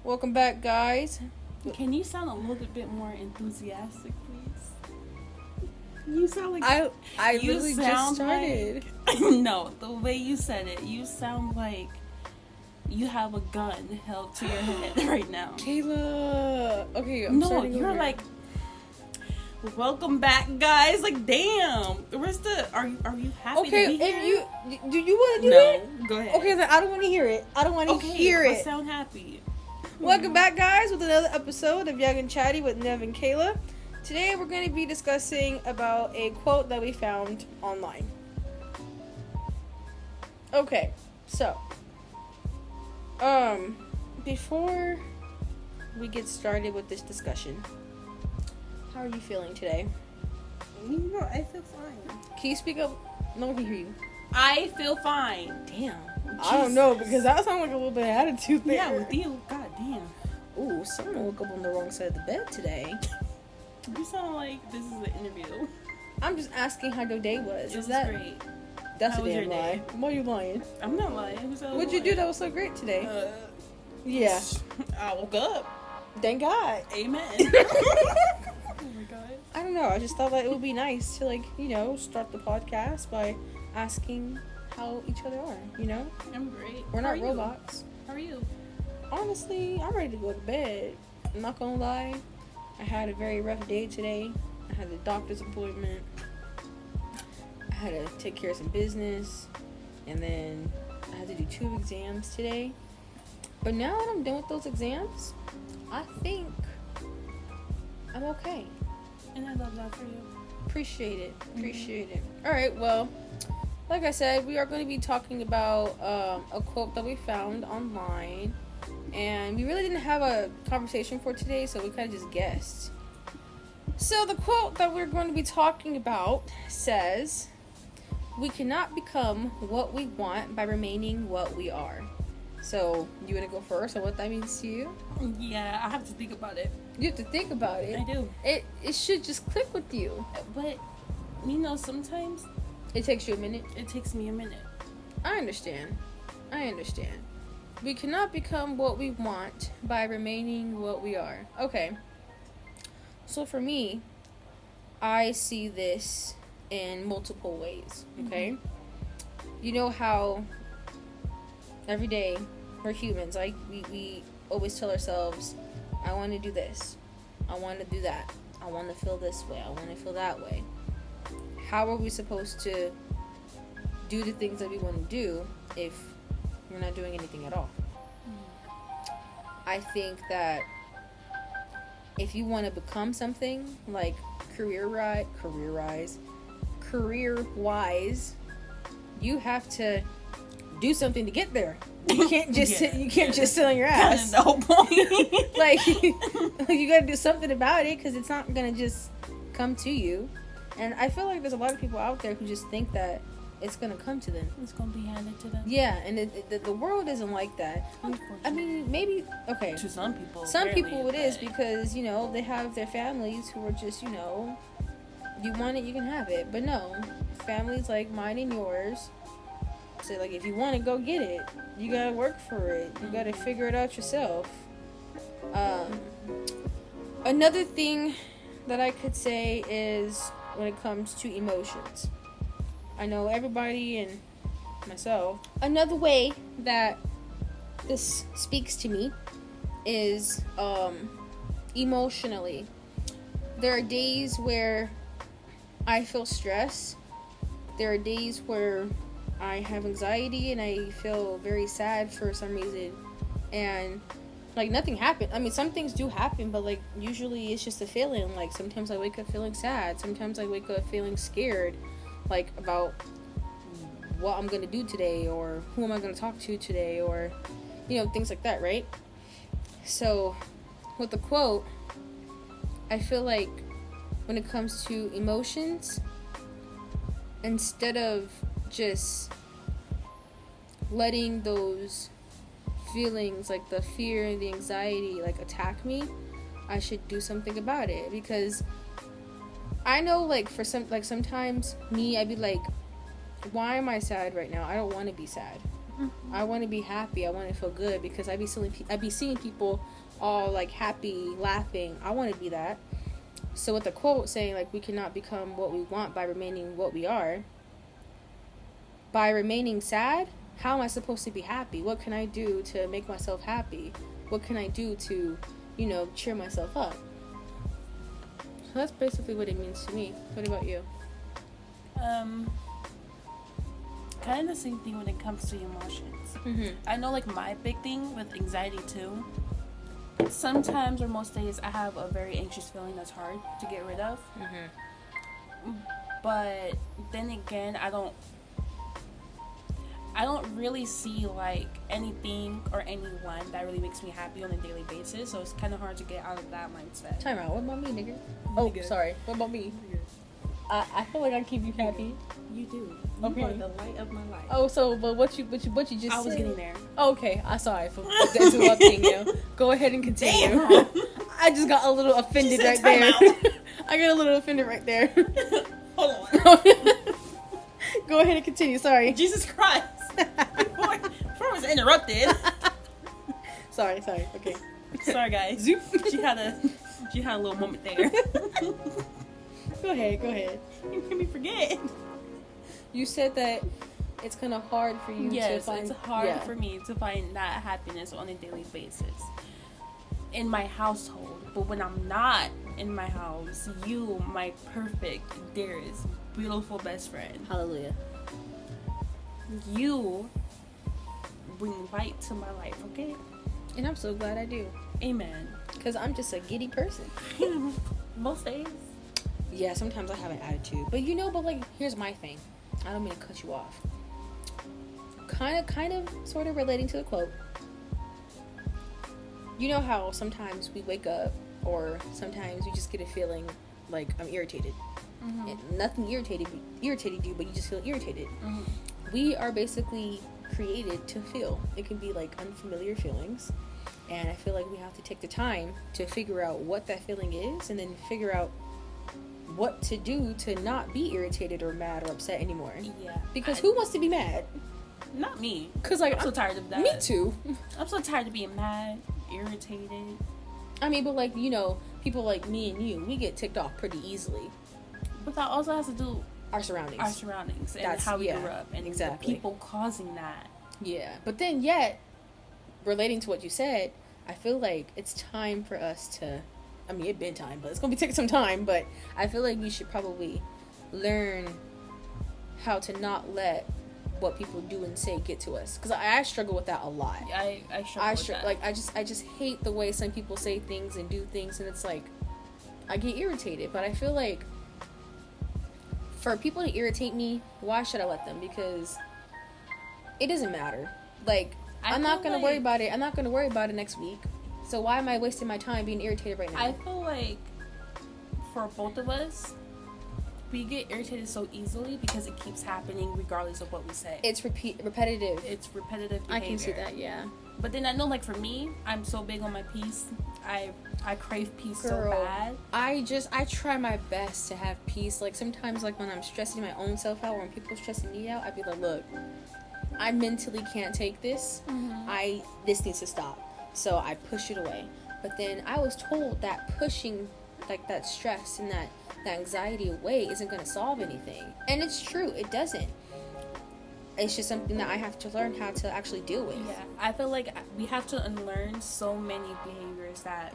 Welcome back, guys. Can you sound a little bit more enthusiastic, please? You sound like I you literally just started. Like, no, the way you said it, you sound like you have a gun held to your head right now. Kaylah. Okay, you're over. Like, welcome back, guys. Like, damn. Where's the? Are you happy to be here? Do you want to do it? No, go ahead. Okay, then I don't want to hear it. I don't want to hear it. Sound happy. Welcome back, guys, with another episode of Young and Chatty with Nev and Kaylah. Today, we're going to be discussing about a quote that we found online. Okay, so, before we get started with this discussion, how are you feeling today? I feel fine. Can you speak up? No one can hear you. I feel fine. Damn. Jesus. I don't know, because that sounds like a little bit of attitude there. Yeah, with you. God damn. Ooh, someone woke up on the wrong side of the bed today. You sound like this is an interview. I'm just asking how your day was. It was great. That's a damn lie. Why are you lying? I'm not lying. What'd you do that was so great today? Yeah. I woke up. Thank God. Amen. Oh my God. I don't know. I just thought that it would be nice to, start the podcast by asking how each other are, I'm great. We're not robots. How are you? Honestly, I'm ready to go to bed. I'm not gonna lie. I had a very rough day today. I had a doctor's appointment. I had to take care of some business. And then I had to do 2 exams today. But now that I'm done with those exams, I think I'm okay. And I love that for you. Appreciate it. Alright, well, like I said, we are going to be talking about a quote that we found online. And we really didn't have a conversation for today, so we kind of just guessed. So the quote that we're going to be talking about says, "We cannot become what we want by remaining what we are." So, you want to go first on what that means to you? Yeah, I have to think about it. You have to think about it. I do. It should just click with you. But, sometimes... It takes you a minute? It takes me a minute. I understand. We cannot become what we want by remaining what we are. Okay. So for me, I see this in multiple ways, okay? Mm-hmm. You know how every day we're humans, like we always tell ourselves, I want to do this. I want to do that. I want to feel this way. I want to feel that way. How are we supposed to do the things that we want to do if we're not doing anything at all? I think that if you want to become something, like career-wise, you have to do something to get there. You can't just sit. You can't just sit on your ass. That's the whole point. Like you got to do something about it, because it's not gonna just come to you. And I feel like there's a lot of people out there who just think that it's gonna come to them. It's gonna be handed to them. Yeah, and the world isn't like that. I mean, maybe okay. To some people. Some people it is, because they have their families who are just you want it, you can have it. But no, families like mine and yours. So like, if you want to go get it, you gotta work for it. You gotta figure it out yourself. Another thing that I could say is when it comes to emotions. I know everybody and myself. Another way that this speaks to me is emotionally. There are days where I feel stress. There are days where I have anxiety and I feel very sad for some reason. And like nothing happened. I mean, some things do happen, but like usually it's just a feeling. Like sometimes I wake up feeling sad. Sometimes I wake up feeling scared, like about what I'm gonna do today, or who am I gonna talk to today, or things like that, right? So with the quote, I feel like when it comes to emotions, instead of just letting those feelings, like the fear and the anxiety, like attack me, I should do something about it. Because I know, like, for sometimes me, I'd be like, why am I sad right now? I don't want to be sad. Mm-hmm. I want to be happy. I want to feel good because I be seeing people all like happy, laughing. I want to be that. So with the quote saying like we cannot become what we want by remaining what we are, by remaining sad, how am I supposed to be happy? What can I do to make myself happy? What can I do to, cheer myself up? So that's basically what it means to me. What about you? Kind of the same thing when it comes to emotions. Mm-hmm. I know, like, my big thing with anxiety too, sometimes or most days I have a very anxious feeling that's hard to get rid of. Mm-hmm. But then again, I don't really see like anything or anyone that really makes me happy on a daily basis, so it's kind of hard to get out of that mindset. Time out. What about me, nigga? Oh, Nigga. sorry. What about me? I feel like I keep you happy. You do. Okay. You are the light of my life. Oh, so but what you just said? I was getting there. Okay, I'm sorry for interrupting you. Go ahead and continue. Damn. I just got a little offended She said right there. time I got a little offended right there. Hold on. Go ahead and continue. Sorry. Jesus Christ. Before I was interrupted. Sorry. Okay. Sorry, guys. Zoop. She had a little moment there. Go ahead. You made me forget. You said that it's kind of hard for you to find... it's hard for me to find that happiness on a daily basis in my household. But when I'm not in my house, you, my perfect, dearest, beautiful best friend, Hallelujah. you bring light to my life, okay? And I'm so glad I do. Amen. Because I'm just a giddy person. Most days. Yeah, sometimes I have an attitude. But here's my thing. I don't mean to cut you off. Kind of, sort of relating to the quote. You know how sometimes we wake up, or sometimes you just get a feeling like I'm irritated. Mm-hmm. And nothing irritated you, but you just feel irritated. Mm-hmm. We are basically created to feel. It can be like unfamiliar feelings. And I feel like we have to take the time to figure out what that feeling is, and then figure out what to do to not be irritated or mad or upset anymore. Yeah. Because who wants to be mad? Not me. Because I'm so tired of that. Me too. I'm so tired of being mad, irritated. I mean, but people like me and you, we get ticked off pretty easily. But that also has to do Our surroundings. and how we grew up and exactly. the people causing that. Yeah. But then yet, relating to what you said, I feel like it's time for us to... I mean, it's been time, but it's going to be taking some time. But I feel like we should probably learn how to not let what people do and say get to us. Because I struggle with that a lot. I struggle with that. Like, I just hate the way some people say things and do things. And it's like, I get irritated. But I feel like for people to irritate me, why should I let them? Because it doesn't matter. Like, I'm not going to worry about it. I'm not going to worry about it next week. So why am I wasting my time being irritated right now? I feel like for both of us, we get irritated so easily because it keeps happening regardless of what we say. It's repetitive. It's repetitive behavior. I can see that, yeah. But then I know, like, for me, I'm so big on my peace. I crave peace so bad. I try my best to have peace. Like, sometimes, like, when I'm stressing my own self out or when people are stressing me out, I'd be like, look, I mentally can't take this. Mm-hmm. This needs to stop. So I push it away. But then I was told that pushing, like, that stress and that anxiety away isn't going to solve anything. And it's true. It doesn't. It's just something that I have to learn how to actually deal with. Yeah. I feel like we have to unlearn so many behaviors that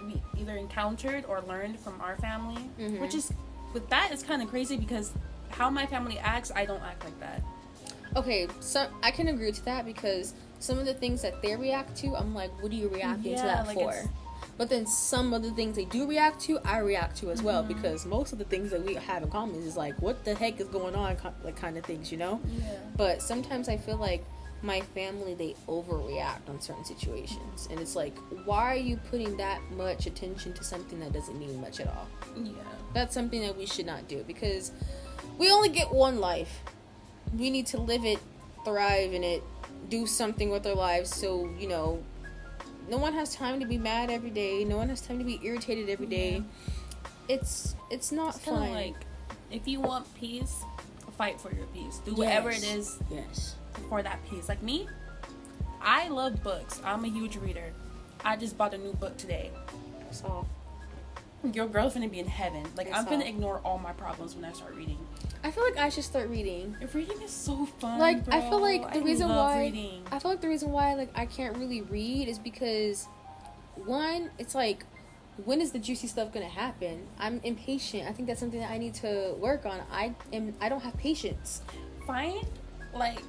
we either encountered or learned from our family. Which is, with that, it's kind of crazy because how my family acts, I don't act like that. Okay, so I can agree to that because some of the things that they react to, I'm like, what are you reacting to that for? But then some of the things they do react to, I react to as well, because most of the things that we have in common is like, what the heck is going on, like, kind of things, you know? Yeah. But sometimes I feel like my family, they overreact on certain situations. And it's like, why are you putting that much attention to something that doesn't mean much at all? Yeah. That's something that we should not do because we only get one life. We need to live it, thrive in it, do something with our lives. So, no one has time to be mad every day. No one has time to be irritated every day. It's not fun. Like, if you want peace, fight for your peace. Do whatever it is for that piece. Like me, I love books. I'm a huge reader. I just bought a new book today. So your girl's gonna be in heaven. Like, I'm gonna ignore all my problems when I start reading. I feel like I should start reading. If reading is so fun, like, bro. I feel like the reason why reading. I feel like the reason why like I can't really read is because, one, it's like, when is the juicy stuff gonna happen? I'm impatient. I think that's something that I need to work on. I don't have patience. Find, like,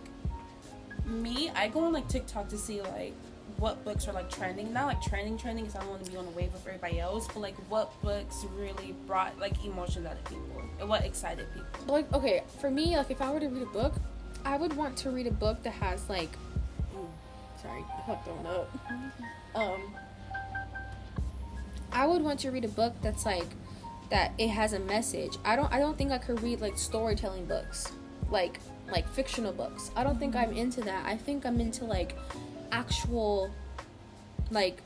me, I go on like TikTok to see like what books are like trending. Not like trending because I don't want to be on the wave with everybody else, but like what books really brought like emotions out of people and what excited people. But, like, okay, for me, like, if I were to read a book, I would want to read a book that has like, sorry, I got thrown up. I would want to read a book that's like, that it has a message. I don't think I could read like storytelling books, like fictional books. I don't think I'm into that. I think I'm into like actual like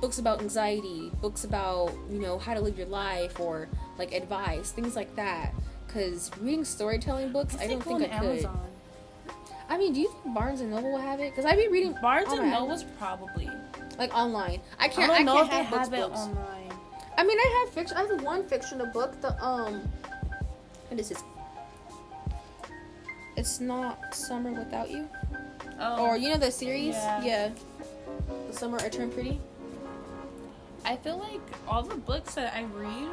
books about anxiety, books about, you know, how to live your life, or like advice, things like that. Because reading storytelling books, I don't think I could. Amazon. I mean, do you think Barnes and Noble will have it? Because I be reading Barnes and Noble's probably like online. I can't know if they have it online. I mean, I have fiction. I have one fictional book. The what is this? It's Not Summer Without You. Oh. Or, you know, the series? Yeah. The Summer I Turned Pretty. I feel like all the books that I read,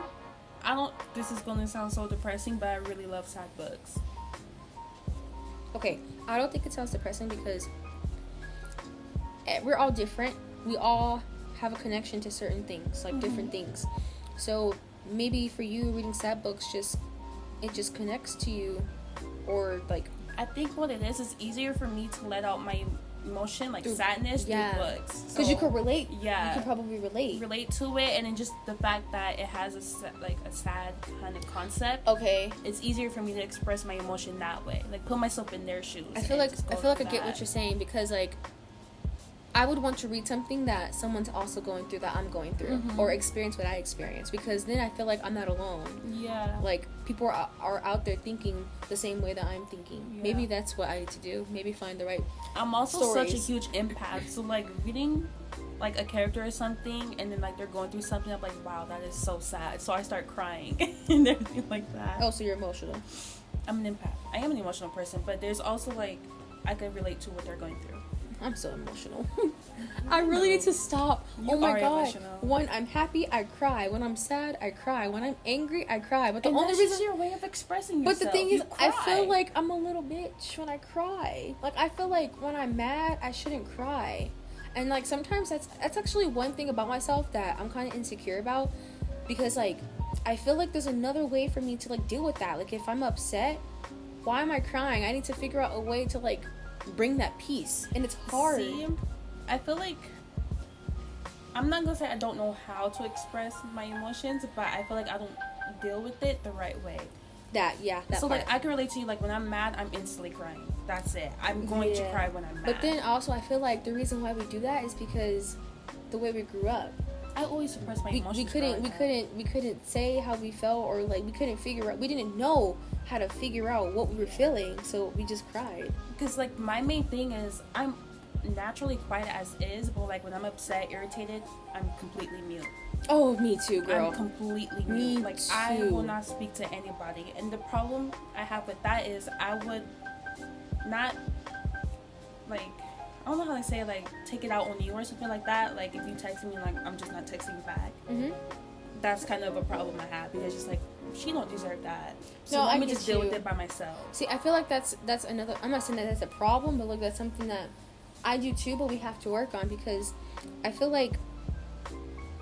this is going to sound so depressing, but I really love sad books. Okay, I don't think it sounds depressing because we're all different. We all have a connection to certain things, like different things. So maybe for you, reading sad books it just connects to you, or like, I think what it is easier for me to let out my emotion, like sadness, through books. Because you could relate. Yeah. You could probably relate to it, and then just the fact that it has a sad kind of concept. Okay. It's easier for me to express my emotion that way. Like, put myself in their shoes. I feel like I get what you're saying, because like, I would want to read something that someone's also going through that I'm going through, or experience what I experienced, because then I feel like I'm not alone. Yeah. Like, people are out there thinking the same way that I'm thinking. Yeah. Maybe that's what I need to do. Maybe find the right I'm also stories. Such a huge empath. So, like, reading, like, a character or something, and then, like, they're going through something, I'm like, wow, that is so sad. So I start crying and everything like that. Oh, so you're emotional. I'm an empath. I am an emotional person, but there's also, like, I can relate to what they're going through. I'm so emotional. I really need to stop. Oh my god. Emotional. When I'm happy, I cry. When I'm sad, I cry. When I'm angry, I cry. But the only reason is your way of expressing yourself. But the thing is, I feel like I'm a little bitch when I cry. Like, I feel like when I'm mad, I shouldn't cry. And like, sometimes that's actually one thing about myself that I'm kind of insecure about, because like, I feel like there's another way for me to like deal with that. Like, if I'm upset, why am I crying? I need to figure out a way to like bring that peace, and it's hard. See, I feel like, I'm not gonna say I don't know how to express my emotions, but I feel like I don't deal with it the right way. That so part. Like, I can relate to you. Like, when I'm mad, I'm instantly crying. That's it. I'm going to cry when I'm mad. But then also, I feel like the reason why we do that is because the way we grew up. I always suppress my emotions. We couldn't say how we felt, or like we didn't know how to figure out what we were feeling, so we just cried. Because like, my main thing is, I'm naturally quiet as is, but like when I'm upset, irritated, I'm completely mute. Oh, me too, girl. I'm completely mute. Like, I will not speak to anybody, and the problem I have with that is I would not, like, I don't know how to say, like, take it out on you or something like that. Like, if you text me, like, I'm just not texting you back. That's kind of a problem I have, because it's like, she don't deserve that. So let me just deal with it by myself. See, I feel like that's another, I'm not saying that that's a problem, but like, that's something that I do too, but we have to work on, because I feel like,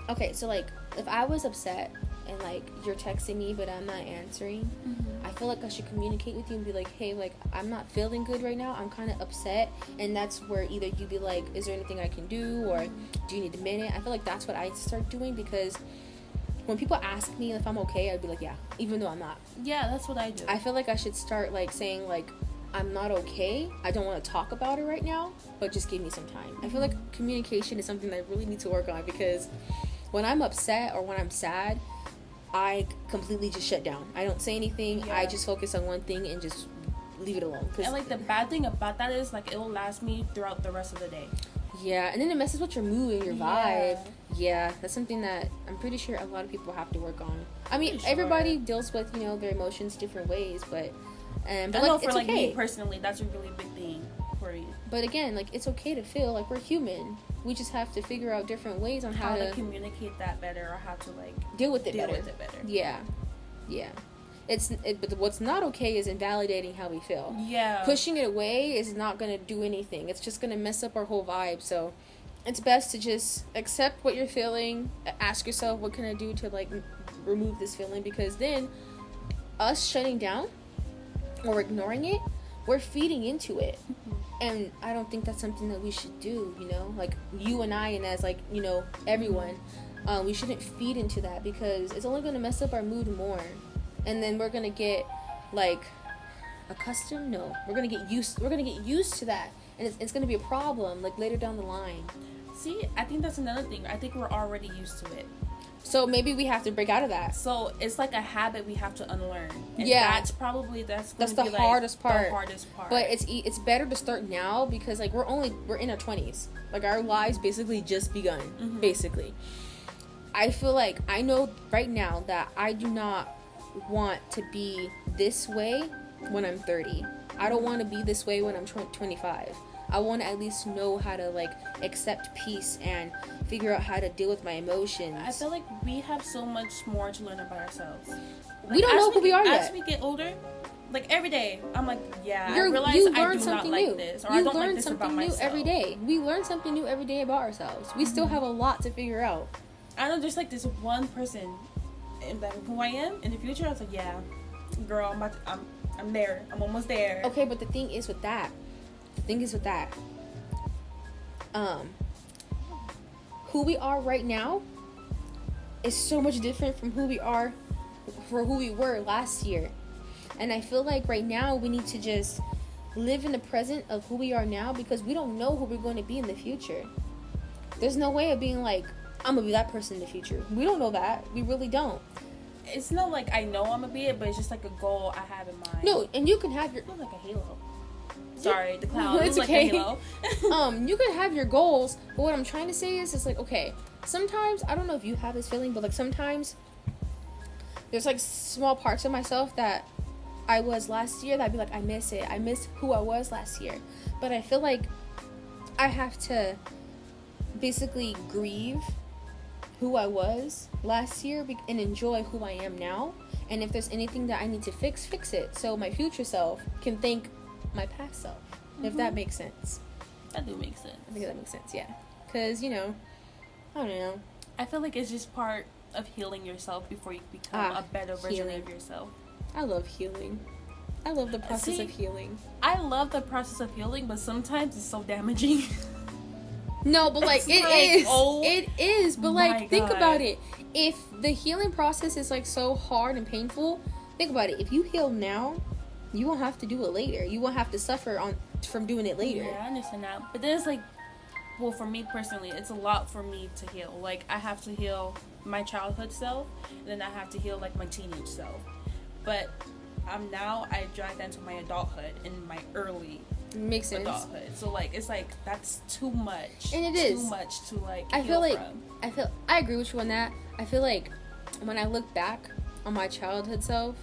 okay, so like, if I was upset and like you're texting me but I'm not answering, I feel like I should communicate with you and be like, hey, like, I'm not feeling good right now, I'm kind of upset. And that's where either you be like, is there anything I can do, or do you need a minute? I feel like that's what I start doing, because when people ask me if I'm okay, I'd be like, yeah, even though I'm not. Yeah, that's what I do. I feel like I should start like saying like, I'm not okay, I don't want to talk about it right now, but just give me some time. I feel like communication is something that I really need to work on, because when I'm upset or when I'm sad, I completely just shut down. I don't say anything. I just focus on one thing and just leave it alone. And like the bad thing about that is like it will last me throughout the rest of the day. Yeah, and then it messes with your mood and your vibe. Yeah, that's something that I'm pretty sure a lot of people have to work on. I mean, everybody deals with, you know, their emotions different ways, but I know for like me personally, that's a really big thing for me. But again, like, it's okay to feel like we're human. We just have to figure out different ways on how to communicate that better, or how to like deal with it better. Yeah. But what's not okay is invalidating how we feel. Yeah. Pushing it away is not going to do anything. It's just going to mess up our whole vibe. So it's best to just accept what you're feeling. Ask yourself, what can I do to, like, remove this feeling? Because then us shutting down or ignoring it, we're feeding into it. Mm-hmm. And I don't think that's something that we should do, you know? Like, you and I, and as, like, you know, everyone, we shouldn't feed into that, because it's only going to mess up our mood more. And then we're gonna get, like, accustomed. No, we're gonna get used to that, and it's gonna be a problem, like, later down the line. See, I think that's another thing. I think we're already used to it. So maybe we have to break out of that. So it's like a habit we have to unlearn. And yeah, that's the hardest part. But it's better to start now, because, like, we're in our 20s. Like, our lives basically just begun. Mm-hmm. Basically, I feel like I know right now that I do not want to be this way when I'm 30. I don't want to be this way when I'm 25. I want to at least know how to, like, accept peace and figure out how to deal with my emotions. I feel like we have so much more to learn about ourselves. Like, we don't know who we are yet. As we get older, like, every day, I'm like, I realize you I learn do something not new. like this, or you I don't learn like this something about new myself. every day. We learn something new every day about ourselves. We still have a lot to figure out. I know there's, like, this one person, and like, who I am in the future. I was like, yeah, girl, I'm there. I'm almost there. Okay, but the thing is with that, who we are right now is so much different from who we were last year. And I feel like right now we need to just live in the present of who we are now, because we don't know who we're going to be in the future. There's no way of being like, I'm gonna be that person in the future. We don't know that. We really don't. It's not like I know I'm gonna be it, but it's just like a goal I have in mind. No, and you can have your... It looks like a halo. Sorry, the cloud. It's okay. Like a halo. You can have your goals, but what I'm trying to say is, it's like, okay, sometimes, I don't know if you have this feeling, but, like, sometimes there's, like, small parts of myself that I was last year that I'd be like, I miss it. I miss who I was last year. But I feel like I have to basically grieve who I was last year and enjoy who I am now. And if there's anything that I need to fix it, so my future self can thank my past self. Mm-hmm. If that makes sense. That do make sense. I think that makes sense, yeah. Because, you know, I don't know. I feel like it's just part of healing yourself before you become a better version of yourself. I love healing. I love the process of healing. I love the process of healing, but sometimes it's so damaging. No, but, like, it is. But, like, think about it. If the healing process is, like, so hard and painful, think about it. If you heal now, you won't have to do it later. You won't have to suffer from doing it later. Yeah, I understand that. But then it's like, well, for me personally, it's a lot for me to heal. Like, I have to heal my childhood self, and then I have to heal, like, my teenage self. But I drag that into my adulthood and my early makes sense. Adulthood. So, like, it's like, that's too much. And it is too much to, like, I heal feel like from. I agree with you on that. I feel like when I look back on my childhood self,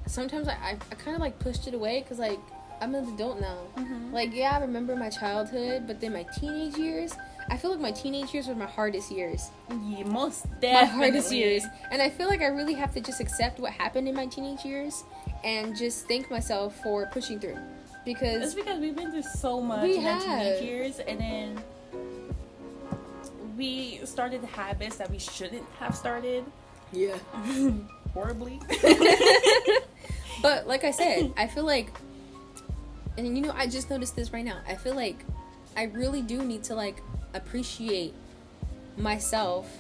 sometimes I kind of, like, pushed it away, because, like, I'm an adult now. Mm-hmm. Like, yeah, I remember my childhood, but then my teenage years, I feel like my teenage years were my hardest years. Yeah, most definitely. My hardest years. And I feel like I really have to just accept what happened in my teenage years and just thank myself for pushing through. Because it's because we've been through so much in our teenage years, and then we started habits that we shouldn't have started. Yeah. Horribly. But like I said, I feel like, and you know, I just noticed this right now. I feel like I really do need to, like, appreciate myself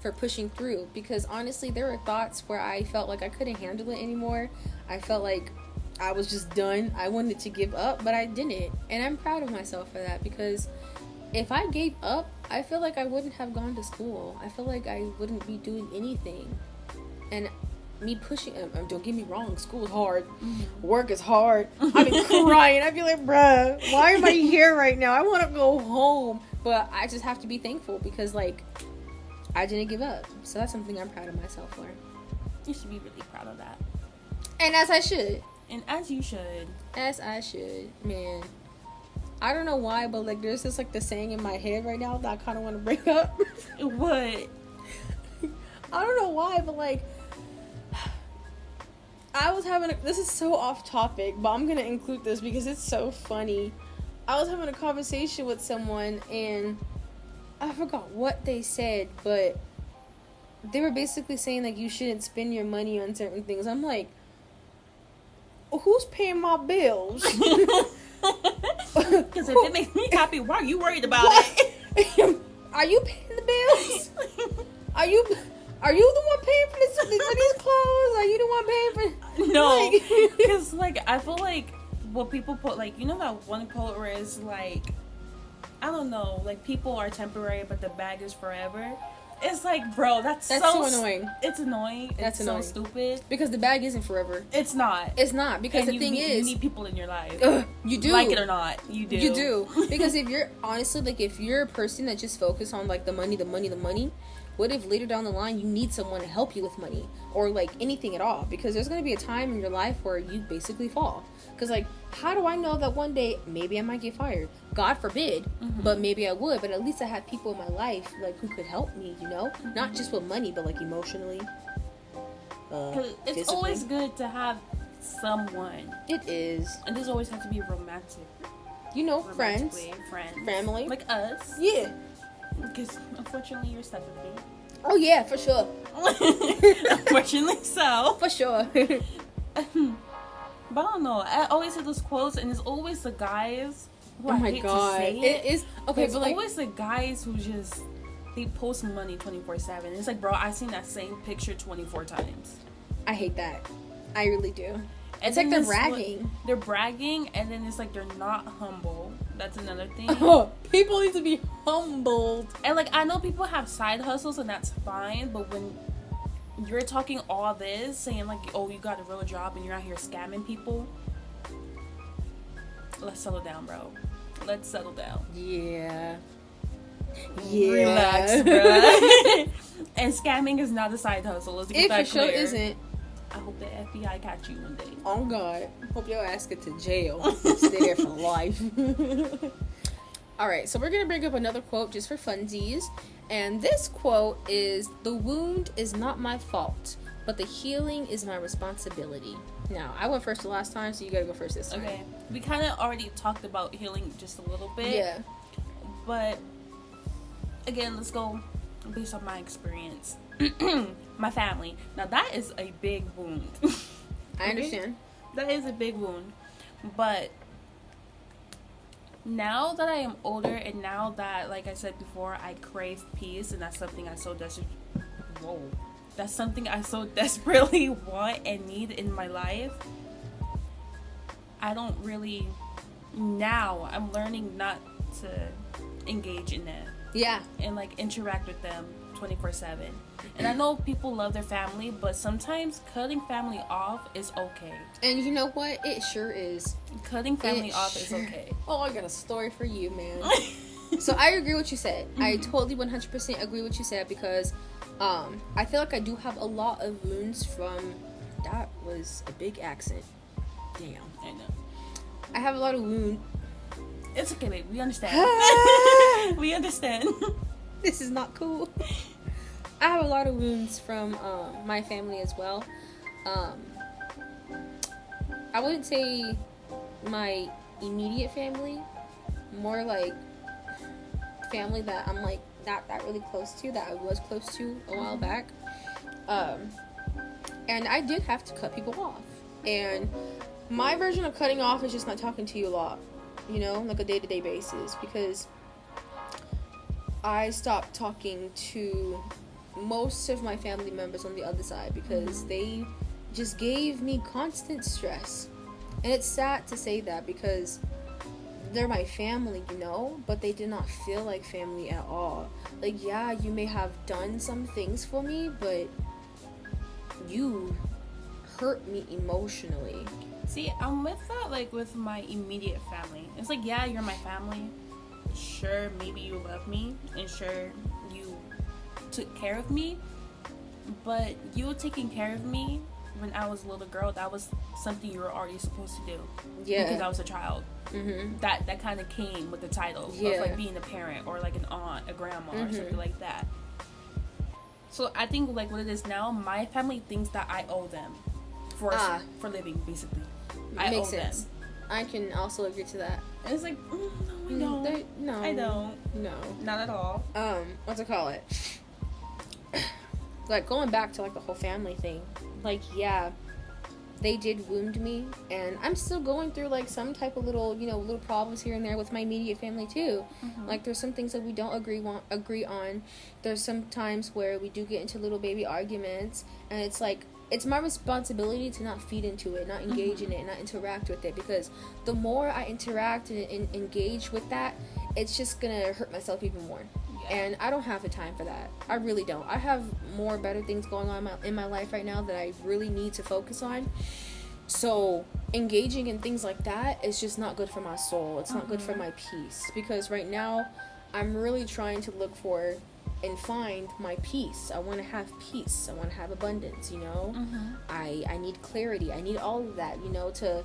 for pushing through, because honestly, there were thoughts where I felt like I couldn't handle it anymore. I felt like I was just done. I wanted to give up, but I didn't. And I'm proud of myself for that, because if I gave up, I feel like I wouldn't have gone to school. I feel like I wouldn't be doing anything. And me pushing. Don't get me wrong, school is hard, work is hard. I've been crying. I'd be like, bruh, why am I here right now? I want to go home, but I just have to be thankful because like I didn't give up. So that's something I'm proud of myself for. You should be really proud of that. And as I should. And as you should. As I should, man. I don't know why, but like there's this like the saying in my head right now that I kind of want to bring up. What? I don't know why, but like I was having this is so off topic, but I'm gonna include this because it's so funny. I was having a conversation with someone and I forgot what they said, but they were basically saying like you shouldn't spend your money on certain things. I'm like, who's paying my bills? Because if it makes me happy, why are you worried about it? Are you paying the bills? Are you the one paying for these clothes? Are you the one paying for? No, because like I feel like what people put, like, you know that one quote where it's like, I don't know, like people are temporary but the bag is forever. It's like, bro, that's so annoying. It's annoying. That's it's annoying. So stupid. Because the bag isn't forever. It's not. It's not. Because and the thing is, you need people in your life. You do. Like it or not, you do. You do. Because if you're, honestly, like if you're a person that just focus on like the money, what if later down the line you need someone to help you with money? Or like anything at all? Because there's going to be a time in your life where you basically fall. Because like, how do I know that one day maybe I might get fired? God forbid, but maybe I would. But at least I have people in my life like who could help me, you know? Not just with money, but like emotionally. Because it's physically. Always good to have someone. It is. And this always has to be romantic. You know, friends. Family. Like us. Yeah. Because unfortunately you're stuck with me. Oh yeah, for sure. Unfortunately so. For sure. But I don't know. I always hear those quotes, and it's always the guys who I hate to say it is okay. It's but like, always the guys who just they post money 24/7. It's like, bro, I've seen that same picture 24 times. I hate that. I really do. And it's like they're bragging. They're bragging, and then it's like they're not humble. That's another thing. People need to be humbled. And like, I know people have side hustles, and that's fine. But when you're talking all this, saying like, oh, you got a real job, and you're out here scamming people, let's settle down, bro. Let's settle down. Yeah. Relax, bro. And scamming is not a side hustle. Let's get that clear. It for sure isn't. I hope the FBI catch you one day. Oh God. Hope your ass get to jail. Stay there for life. Alright, so we're gonna bring up another quote just for funsies. And this quote is, "The wound is not my fault, but the healing is my responsibility." Now, I went first the last time, so you gotta go first this time. Okay. We kind of already talked about healing just a little bit. Yeah. But again, let's go based on my experience. My family. Now that is a big wound. I understand. That is a big wound. But now that I am older, and now that, like I said before, I crave peace, and that's something I so desperately want and need in my life. I don't really, now I'm learning not to engage in that. Yeah. And like interact with them 24/7. And I know people love their family, but sometimes cutting family off is okay. And you know what? It sure is. Cutting family off is okay. Oh, I got a story for you, man. So I agree with what you said. I totally 100% agree with what you said, because I feel like I do have a lot of wounds from, that was a big accent. Damn. I know. I have a lot of wounds. It's okay, babe. We understand. We understand. This is not cool. I have a lot of wounds from my family as well. I wouldn't say my immediate family, more like family that I'm like not that really close to, that I was close to a while back. And I did have to cut people off. And my version of cutting off is just not talking to you a lot, you know, like a day-to-day basis, because I stopped talking to most of my family members on the other side because they just gave me constant stress. And it's sad to say that, because they're my family, you know, but they did not feel like family at all. Like, yeah, you may have done some things for me, but you hurt me emotionally. See, I'm with that, like, with my immediate family. It's like, yeah, you're my family. Sure, maybe you love me, and sure, you took care of me. But you taking care of me when I was a little girl, that was something you were already supposed to do. Yeah. Because I was a child. Mm-hmm. That kind of came with the title of, like, being a parent or, like, an aunt, a grandma, or something like that. So I think, like, what it is now, my family thinks that I owe them for living, basically. I Makes owe sense. them. I can also agree to that. And it's like, no, I don't. No. I don't. No. Not at all. What's it call it? Like, going back to, like, the whole family thing. Like, yeah, they did wound me. And I'm still going through, like, some type of little problems here and there with my immediate family, too. Mm-hmm. Like, there's some things that we don't agree on. There's some times where we do get into little baby arguments. And it's like, it's my responsibility to not feed into it, not engage in it, not interact with it. Because the more I interact and engage with that, it's just going to hurt myself even more. And I don't have the time for that. I really don't. I have more better things going on in my life right now that I really need to focus on. So engaging in things like that is just not good for my soul. It's not good for my peace. Because right now, I'm really trying to look for and find my peace. I want to have peace. I want to have abundance, you know? I need clarity. I need all of that, you know, to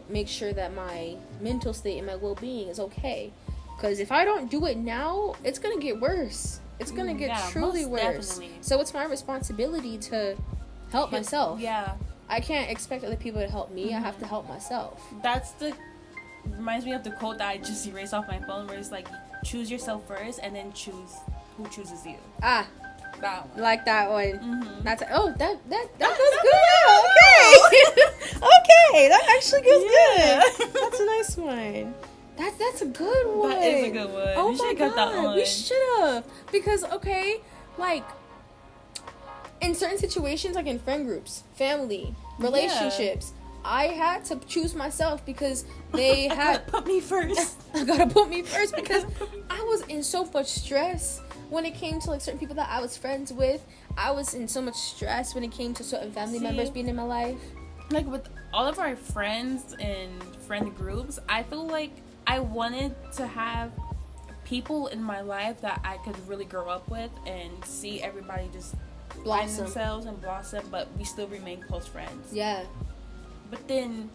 make sure that my mental state and my well-being is okay. Because if I don't do it now, it's going to get worse. It's going to get truly worse. Definitely. So it's my responsibility to help myself. Yeah. I can't expect other people to help me. I have to help myself. Reminds me of the quote that I just erased off my phone, where it's like, choose yourself first and then choose who chooses you. That one. Like that one. That goes good. Okay. Okay. That actually goes good. That's a nice one. That's a good one. That is a good one. Oh we should have got that one. We should have. Because, okay, like, in certain situations, like in friend groups, family, relationships, I had to choose myself because they had... put me first. I gotta put me first because I was in so much stress when it came to, like, certain people that I was friends with. I was in so much stress when it came to certain family members being in my life. Like, with all of our friends and friend groups, I feel like I wanted to have people in my life that I could really grow up with and see everybody just find themselves and blossom, but we still remain close friends. Yeah. But then,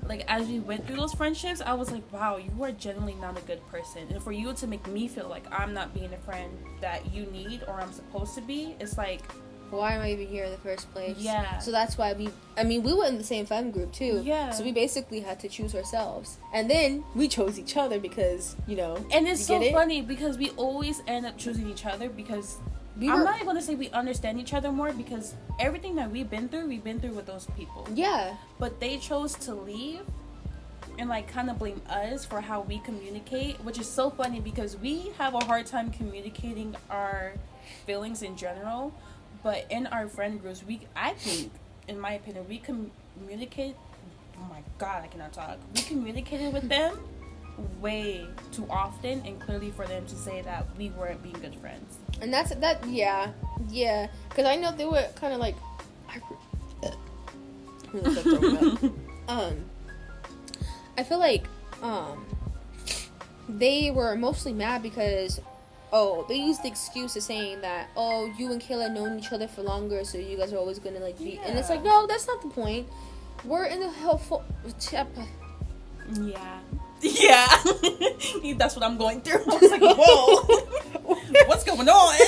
like, as we went through those friendships, I was like, wow, you are genuinely not a good person. And for you to make me feel like I'm not being a friend that you need or I'm supposed to be, it's like... why am I even here in the first place? Yeah. So that's why we were in the same friend group too. Yeah. So we basically had to choose ourselves. And then we chose each other because, you know. And it's so funny because we always end up choosing each other because I'm not even going to say we understand each other more because everything that we've been through with those people. Yeah. But they chose to leave and, like, kind of blame us for how we communicate, which is so funny because we have a hard time communicating our feelings in general. But in our friend groups, I think, in my opinion, we communicate... Oh my God, I cannot talk. We communicated with them way too often and clearly for them to say that we weren't being good friends. And yeah. Because I know they were kind of like... I feel like they were mostly mad because... they used the excuse of saying that, you and Kayla known each other for longer, so you guys are always gonna, like, be... And it's like, no, that's not the point. We're in the helpful... Yeah. That's what I'm going through. I was like, whoa. What's going on?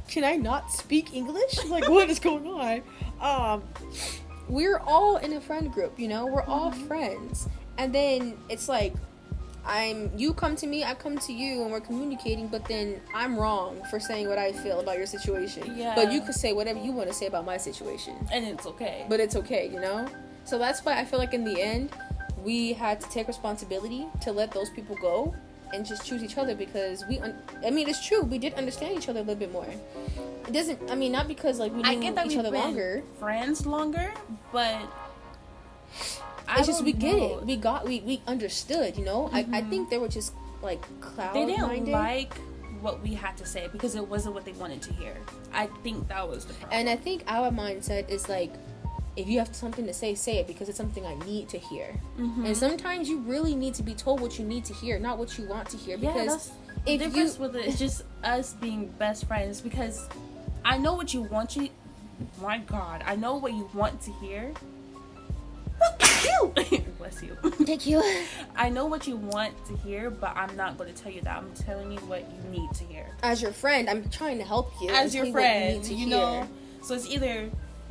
Can I not speak English? Like, what is going on? We're all in a friend group, you know? We're all friends. And then it's like... you come to me, I come to you, and we're communicating, but then I'm wrong for saying what I feel about your situation. Yeah. But you could say whatever you want to say about my situation. And it's okay. But it's okay, you know? So that's why I feel like in the end, we had to take responsibility to let those people go and just choose each other because it's true, we did understand each other a little bit more. It doesn't, not because, like, we knew each other longer. Friends longer, but... It's just we get it. We understood, you know. I think they were just like cloud-minded. They didn't like what we had to say because it wasn't what they wanted to hear. I think that was the problem. And I think our mindset is like, if you have something to say it because it's something I need to hear. Mm-hmm. And sometimes you really need to be told what you need to hear, not what you want to hear. Because the difference with it is just us being best friends, because I know what you want to. My God, I know what you want to hear. Bless you. Thank you. I know what you want to hear, but I'm not going to tell you that. I'm telling you what you need to hear. As your friend, I'm trying to help you. As your friend, you know. So it's either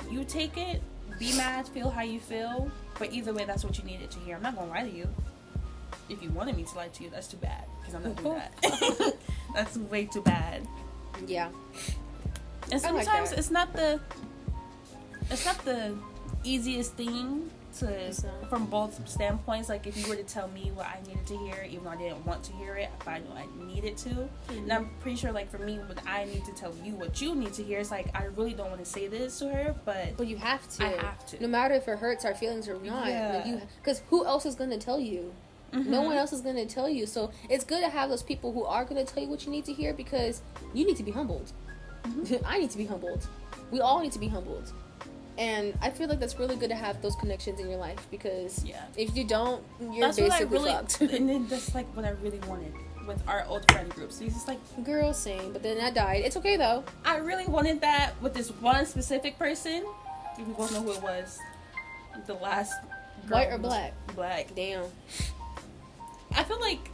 you take it, be mad, feel how you feel, but either way, that's what you needed to hear. I'm not going to lie to you. If you wanted me to lie to you, that's too bad, because I'm not doing that. That's way too bad. Yeah. And sometimes it's not the easiest thing from both standpoints. Like, if you were to tell me what I needed to hear, even though I didn't want to hear it, but I know I needed to. Mm-hmm. And I'm pretty sure, like, for me, when I need to tell you what you need to hear, it's like, I really don't want to say this to her, but you have to. I have to. No matter if it hurts our feelings or not. Yeah. Because who else is going to tell you? Mm-hmm. No one else is going to tell you. So it's good to have those people who are going to tell you what you need to hear, because you need to be humbled. Mm-hmm. I need to be humbled. We all need to be humbled. And I feel like that's really good to have those connections in your life, because if you don't, you're basically fucked. And then that's like what I really wanted with our old friend group. So he's just like, girl, same. But then that died. It's okay though. I really wanted that with this one specific person. We both know who it was. The last girl. White or black? Black. Damn. I feel like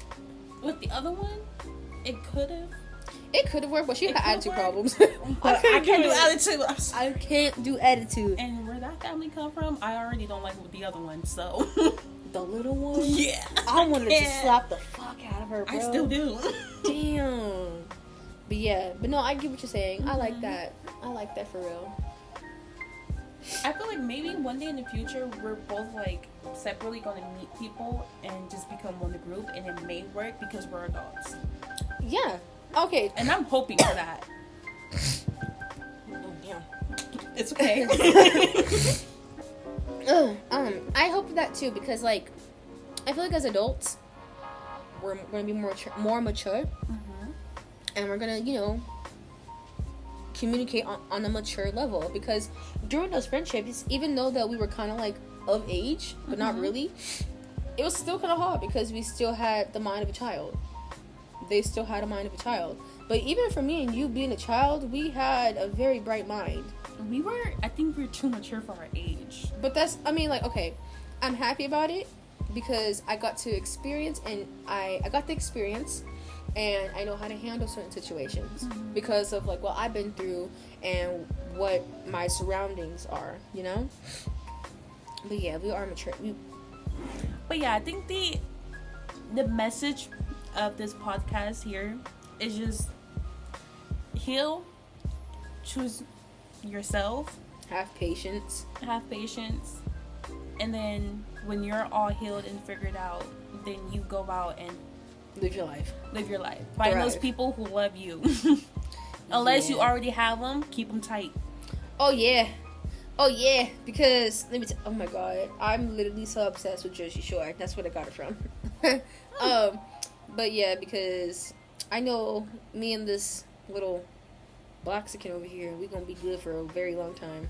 with the other one, it could have worked, but she had attitude problems. I can't do attitude. I can't do attitude. And where that family come from, I already don't like the other one, so. The little one? Yeah. I wanted to slap the fuck out of her, bro. I still do. Damn. But no, I get what you're saying. Mm-hmm. I like that. I like that for real. I feel like maybe one day in the future, we're both like separately going to meet people and just become one group, and it may work because we're adults. Yeah. Okay. And I'm hoping for that. Oh, damn. It's okay. I hope that too, because like, I feel like as adults, we're gonna be more mature, mm-hmm. and we're gonna, communicate on a mature level. Because during those friendships, even though that we were kind of like of age, but mm-hmm. not really, it was still kind of hard because we still had the mind of a child. They still had a mind of a child. But even for me and you being a child, we had a very bright mind. I think we were too mature for our age. But okay, I'm happy about it because I got to experience, and I got the experience, and I know how to handle certain situations mm-hmm. because of like what I've been through and what my surroundings are, But yeah, we are mature. But yeah, I think the message of this podcast here is just heal, choose yourself, have patience, and then when you're all healed and figured out, then you go out and live your life. Find those people who love you. Unless you already have them, keep them tight. Oh yeah, because oh my god, I'm literally so obsessed with Jersey Shore. That's what I got it from. But yeah, because I know me and this little Blaxican over here, we're gonna be good for a very long time.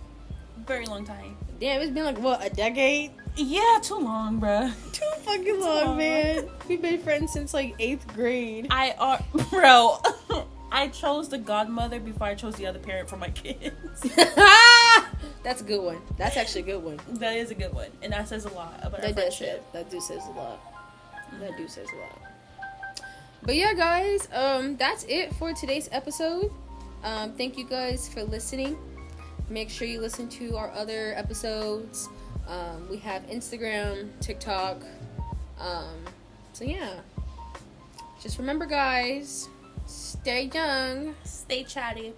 Damn, it's been like, what, a decade? Yeah, too long, bruh. Too fucking long, man. We've been friends since like 8th grade. Bro, I chose the godmother before I chose the other parent for my kids. That's a good one. That's actually a good one. That is a good one. And that says a lot about our friendship. That do says a lot. But yeah, guys, that's it for today's episode. Thank you guys for listening. Make sure you listen to our other episodes. We have Instagram, TikTok. So yeah. Just remember, guys, stay young. Stay chatty.